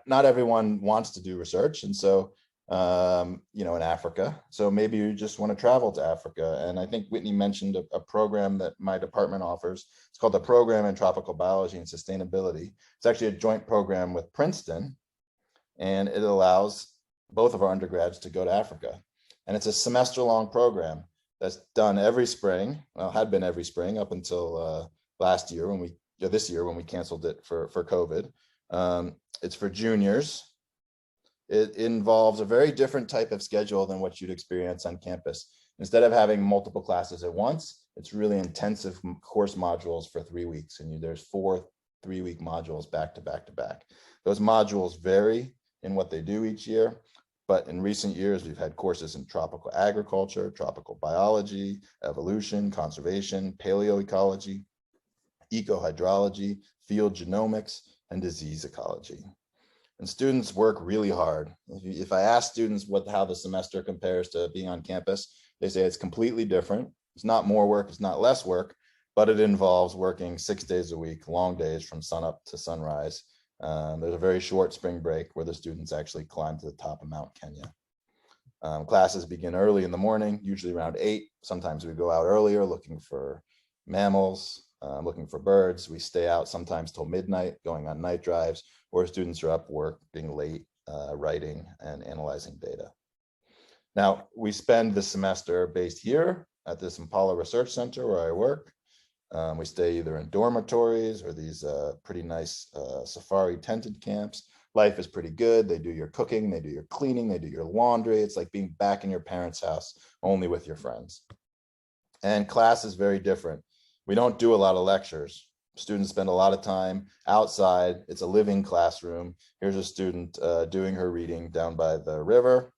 not everyone wants to do research. And so, you know, in Africa, so maybe you just want to travel to Africa. And I think Whitney mentioned a program that my department offers. It's called the Program in Tropical Biology and Sustainability. It's actually a joint program with Princeton, and it allows both of our undergrads to go to Africa. And it's a semester-long program that's done every spring. Well, had been every spring up until last year this year when we canceled it for COVID. It's for juniors. It involves a very different type of schedule than what you'd experience on campus. Instead of having multiple classes at once, it's really intensive course modules for 3 weeks. And there's 4 3-week modules back to back to back. Those modules vary in what they do each year. But in recent years, we've had courses in tropical agriculture, tropical biology, evolution, conservation, paleoecology, ecohydrology, field genomics, and disease ecology. And students work really hard. If I ask students how the semester compares to being on campus, they say it's completely different. It's not more work, it's not less work, but it involves working 6 days a week, long days from sunup to sunrise. There's a very short spring break where the students actually climb to the top of Mount Kenya. Classes begin early in the morning, usually around 8. Sometimes we go out earlier looking for mammals, looking for birds. We stay out sometimes till midnight, going on night drives, or students are up working late, writing and analyzing data. Now, we spend the semester based here at this Impala Research Center where I work. We stay either in dormitories or these pretty nice safari tented camps. Life is pretty good. They do your cooking, they do your cleaning, they do your laundry. It's like being back in your parents' house, only with your friends. And class is very different. We don't do a lot of lectures. Students spend a lot of time outside. It's a living classroom. Here's a student doing her reading down by the river.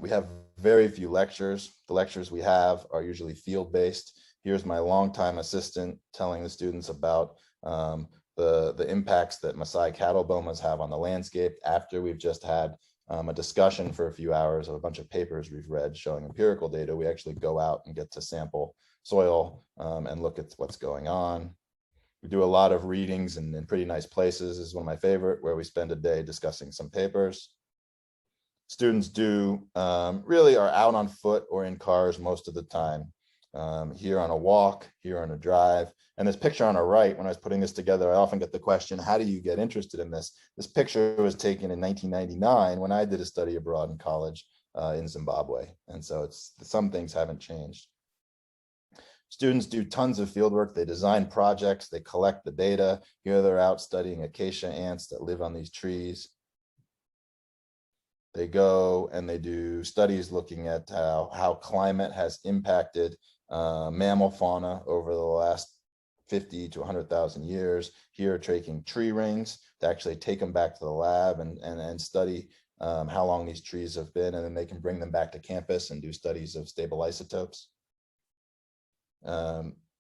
We have very few lectures. The lectures we have are usually field-based. Here's my longtime assistant telling the students about the impacts that Maasai cattle bomas have on the landscape after we've just had a discussion for a few hours of a bunch of papers we've read showing empirical data. We actually go out and get to sample soil and look at what's going on. We do a lot of readings in pretty nice places. This is one of my favorite, where we spend a day discussing some papers. Students really are out on foot or in cars most of the time. Here on a walk, here on a drive. And this picture on our right, when I was putting this together, I often get the question, how do you get interested in this? This picture was taken in 1999 when I did a study abroad in college in Zimbabwe. And so some things haven't changed. Students do tons of field work. They design projects, they collect the data. Here they're out studying acacia ants that live on these trees. They go and they do studies looking at how climate has impacted mammal fauna over the last 50 to 100,000 years. Here, taking tree rings to actually take them back to the lab and study how long these trees have been, and then they can bring them back to campus and do studies of stable isotopes.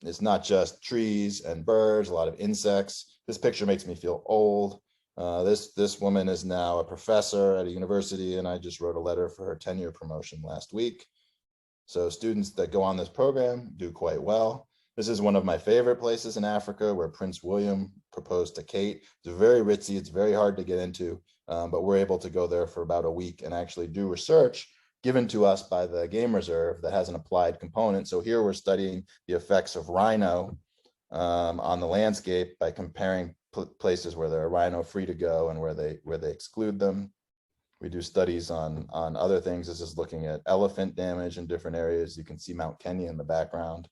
It's not just trees and birds, a lot of insects. This picture makes me feel old. This woman is now a professor at a university, and I just wrote a letter for her tenure promotion last week. So students that go on this program do quite well. This is one of my favorite places in Africa, where Prince William proposed to Kate. It's very ritzy, it's very hard to get into, but we're able to go there for about a week and actually do research given to us by the Game Reserve that has an applied component. So here we're studying the effects of rhino on the landscape by comparing places where there are rhino free to go and where they exclude them. We do studies on other things. This is looking at elephant damage in different areas. You can see Mount Kenya in the background.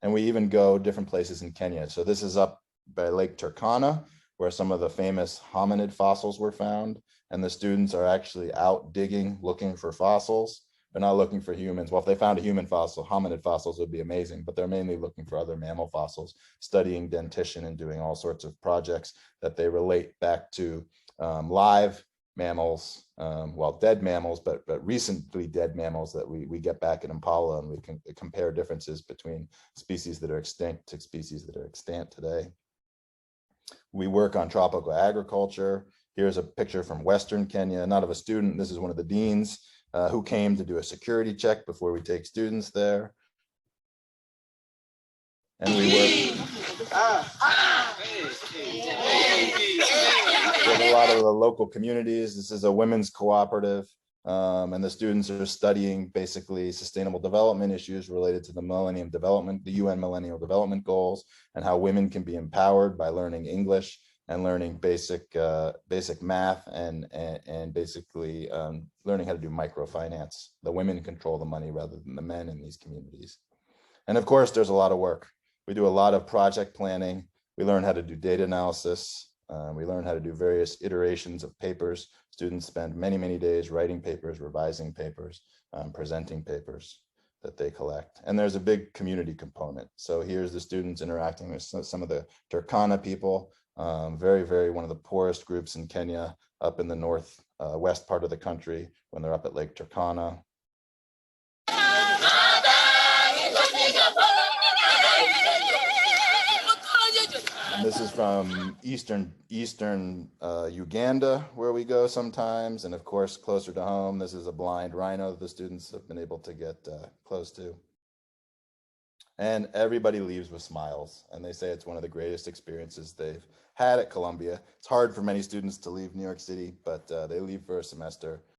And we even go different places in Kenya. So this is up by Lake Turkana, where some of the famous hominid fossils were found. And the students are actually out digging, looking for fossils. They're not looking for humans. Well, if they found a human fossil, hominid fossils would be amazing, but they're mainly looking for other mammal fossils, studying dentition and doing all sorts of projects that they relate back to live mammals, well, dead mammals, but recently dead mammals that we get back in Impala, and we can compare differences between species that are extinct to species that are extant today. We work on tropical agriculture. Here's a picture from Western Kenya, not of a student. This is one of the deans who came to do a security check before we take students there. And we work. With a lot of the local communities. This is a women's cooperative, and the students are studying basically sustainable development issues related to the Millennium Development, the UN Millennial Development Goals, and how women can be empowered by learning English and learning basic math and basically learning how to do microfinance. The women control the money rather than the men in these communities. And of course, there's a lot of work. We do a lot of project planning. We learn how to do data analysis. We learn how to do various iterations of papers. Students spend many, many days writing papers, revising papers, presenting papers that they collect. And there's a big community component. So here's the students interacting with some of the Turkana people, one of the poorest groups in Kenya, up in the north west part of the country when they're up at Lake Turkana. And this is from eastern Uganda, where we go sometimes. And of course, closer to home, this is a blind rhino that the students have been able to get close to. And everybody leaves with smiles. And they say it's one of the greatest experiences they've had at Columbia. It's hard for many students to leave New York City, but they leave for a semester